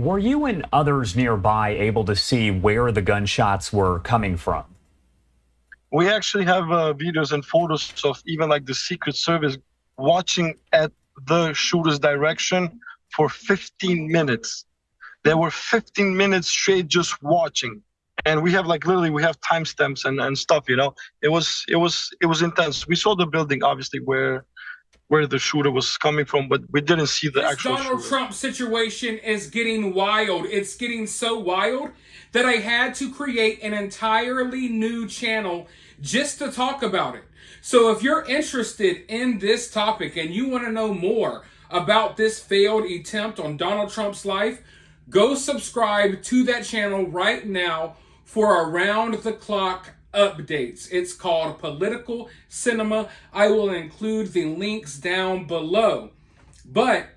Were you and others nearby able to see where the gunshots were coming from? We actually have videos and photos of even like the Secret Service watching at the shooter's direction for 15 minutes. They were 15 minutes straight just watching. And we have like literally we have timestamps and stuff, you know. It was intense. We saw the building obviously where the shooter was coming from, but we didn't see the This actual Donald shooter. Trump situation is getting wild. It's getting so wild that I had to create an entirely new channel just to talk about it. So if you're interested in this topic and you want to know more about this failed attempt on Donald Trump's life, go subscribe to that channel right now for around the clock updates. It's called Political Cinema. I will include the links down below. But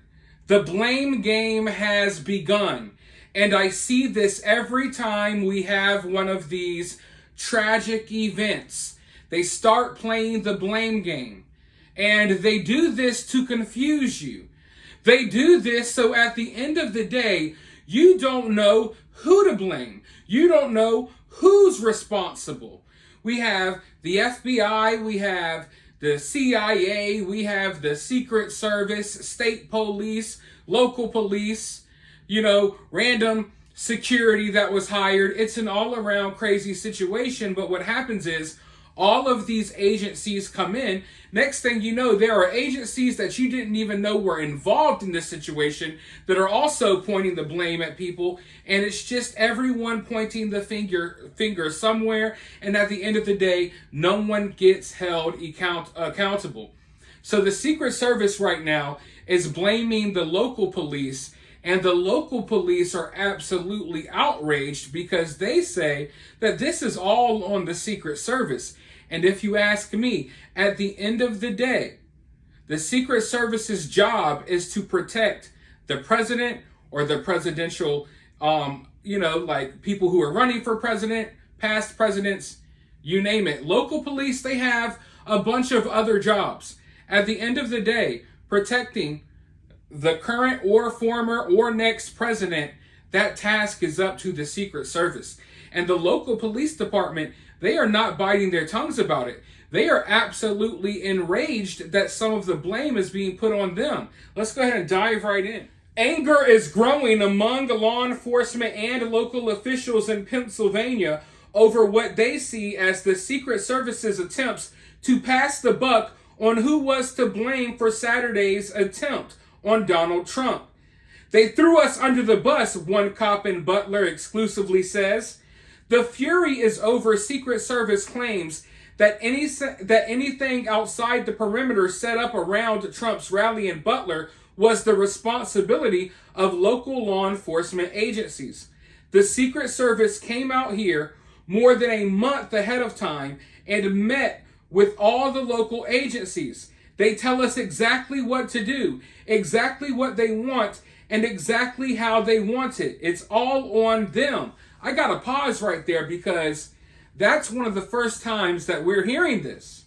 the blame game has begun. And I see this every time we have one of these tragic events. They start playing the blame game. And they do this to confuse you. They do this so at the end of the day, you don't know who to blame. You don't know who's responsible. We have the FBI, we have the CIA, we have the Secret Service, state police, local police, random security that was hired. It's an all-around crazy situation, but what happens is all of these agencies come in. Next thing you know, there are agencies that you didn't even know were involved in this situation that are also pointing the blame at people. And it's just everyone pointing the finger somewhere. And at the end of the day, no one gets held accountable. So the Secret Service right now is blaming the local police. And the local police are absolutely outraged because they say that this is all on the Secret Service. And if you ask me, at the end of the day, the Secret Service's job is to protect the president or the presidential, like people who are running for president, past presidents, you name it. Local police, they have a bunch of other jobs. At the end of the day, protecting the current or former or next president, that task is up to the Secret Service. And the local police department, they are not biting their tongues about it. They are absolutely enraged that some of the blame is being put on them. Let's go ahead and dive right in. Anger is growing among law enforcement and local officials in Pennsylvania over what they see as the Secret Service's attempts to pass the buck on who was to blame for Saturday's attempt on Donald Trump. They threw us under the bus, one cop in Butler exclusively says. The fury is over Secret Service claims that anything outside the perimeter set up around Trump's rally in Butler was the responsibility of local law enforcement agencies. The Secret Service came out here more than a month ahead of time and met with all the local agencies. They tell us exactly what to do, exactly what they want, and exactly how they want it. It's all on them. I got to pause right there because that's one of the first times that we're hearing this.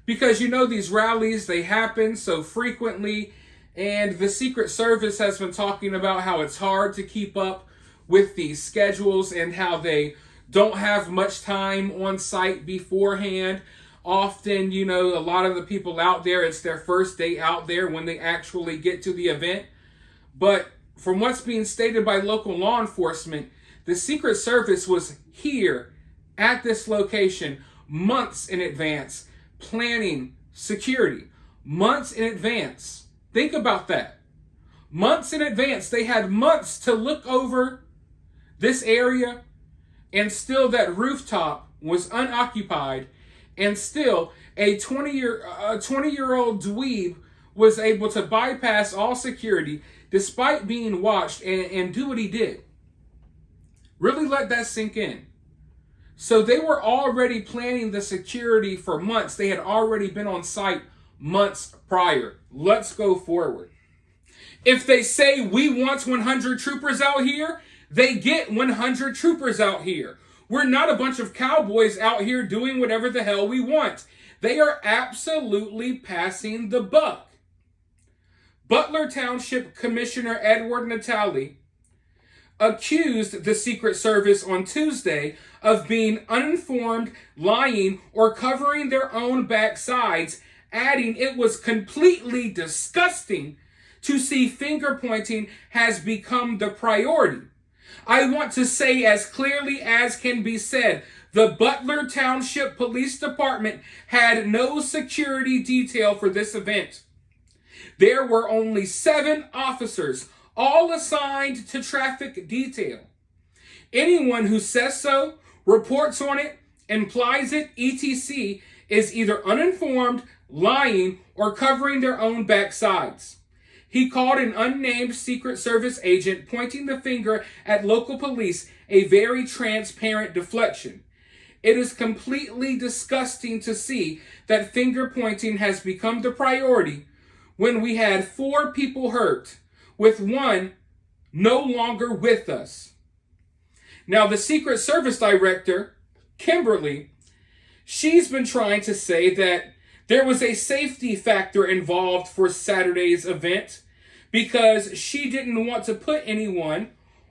Because these rallies, they happen so frequently, and the Secret Service has been talking about how it's hard to keep up with these schedules and how they don't have much time on site beforehand. Often, a lot of the people out there, it's their first day out there when they actually get to the event. But from what's being stated by local law enforcement, the Secret Service was here at this location months in advance, planning security. Months in advance. Think about that. Months in advance. They had months to look over this area, and still that rooftop was unoccupied, and still a 20-year-old dweeb was able to bypass all security despite being watched and do what he did. Really let that sink in. So they were already planning the security for months. They had already been on site months prior. Let's go forward. If they say we want 100 troopers out here, they get 100 troopers out here. We're not a bunch of cowboys out here doing whatever the hell we want. They are absolutely passing the buck. Butler Township Commissioner Edward Natale accused the Secret Service on Tuesday of being uninformed, lying, or covering their own backsides, adding it was completely disgusting to see finger pointing has become the priority. I want to say as clearly as can be said, the Butler Township Police Department had no security detail for this event. There were only 7 officers, all assigned to traffic detail. Anyone who says so, reports on it, implies it, etc., is either uninformed, lying, or covering their own backsides. He called an unnamed Secret Service agent pointing the finger at local police a very transparent deflection. It is completely disgusting to see that finger pointing has become the priority when we had 4 people hurt, with 1 no longer with us. Now, the Secret Service director, Kimberly, she's been trying to say that there was a safety factor involved for Saturday's event because she didn't want to put anyone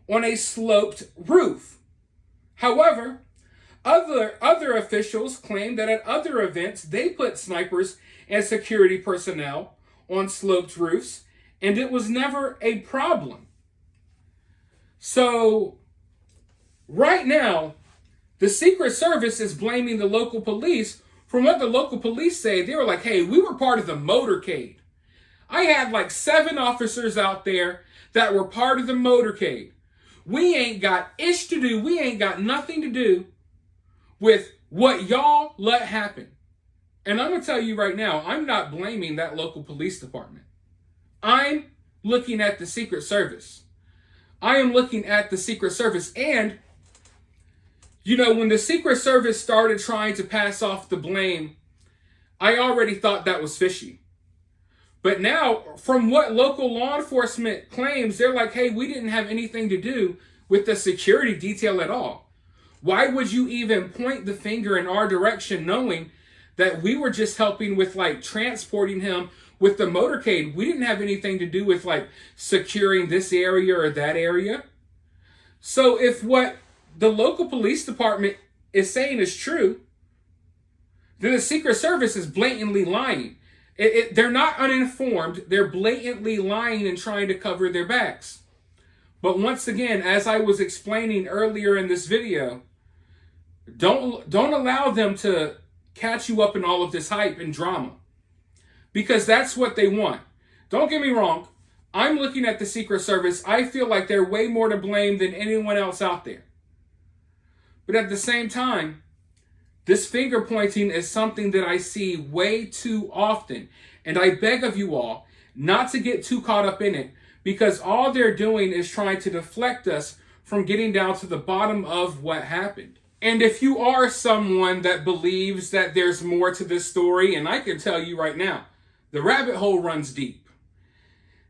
on a sloped roof. However, other officials claim that at other events they put snipers and security personnel on sloped roofs, and it was never a problem. So, right now, the Secret Service is blaming the local police. From what the local police say, they were like, hey, we were part of the motorcade. I had like 7 officers out there that were part of the motorcade. We ain't got ish to do. We ain't got nothing to do with what y'all let happen. And I'm going to tell you right now, I'm not blaming that local police department. I'm looking at the Secret Service. I am looking at the Secret Service. And, you know, when the Secret Service started trying to pass off the blame, I already thought that was fishy. But now, from what local law enforcement claims, they're like, hey, we didn't have anything to do with the security detail at all. Why would you even point the finger in our direction knowing that we were just helping with like transporting him with the motorcade? We didn't have anything to do with like securing this area or that area. So if what the local police department is saying is true, then the Secret Service is blatantly lying. They're not uninformed. They're blatantly lying and trying to cover their backs. But once again, as I was explaining earlier in this video, don't allow them to catch you up in all of this hype and drama, because that's what they want. Don't get me wrong. I'm looking at the Secret Service. I feel like they're way more to blame than anyone else out there. But at the same time, this finger pointing is something that I see way too often. And I beg of you all not to get too caught up in it, because all they're doing is trying to deflect us from getting down to the bottom of what happened. And if you are someone that believes that there's more to this story, and I can tell you right now, the rabbit hole runs deep.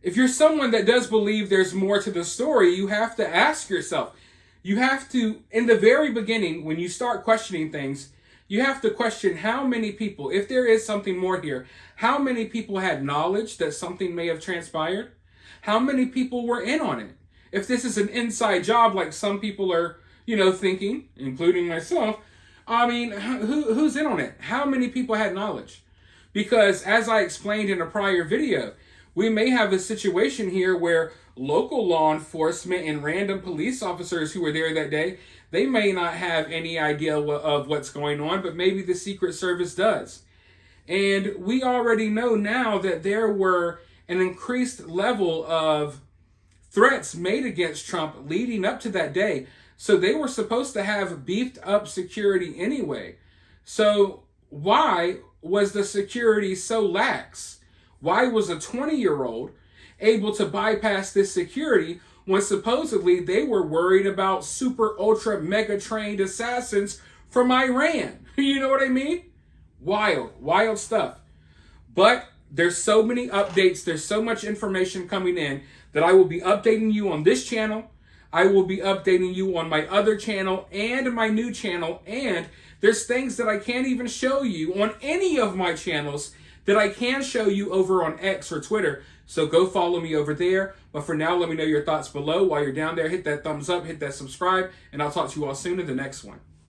If you're someone that does believe there's more to the story, you have to ask yourself, you have to, in the very beginning, when you start questioning things, you have to question how many people, if there is something more here, how many people had knowledge that something may have transpired? How many people were in on it? If this is an inside job like some people are, thinking, including myself, I mean, who's in on it? How many people had knowledge? Because as I explained in a prior video, we may have a situation here where local law enforcement and random police officers who were there that day, they may not have any idea of what's going on, but maybe the Secret Service does. And we already know now that there were an increased level of threats made against Trump leading up to that day. So they were supposed to have beefed up security anyway. So why was the security so lax? Why was a 20-year-old able to bypass this security when supposedly they were worried about super ultra mega trained assassins from Iran? You know what I mean? Wild stuff. But there's so many updates, there's so much information coming in that I will be updating you on this channel. I will be updating you on my other channel and my new channel. And there's things that I can't even show you on any of my channels that I can show you over on X or Twitter. So go follow me over there. But for now, let me know your thoughts below. While you're down there, hit that thumbs up, hit that subscribe, and I'll talk to you all soon in the next one.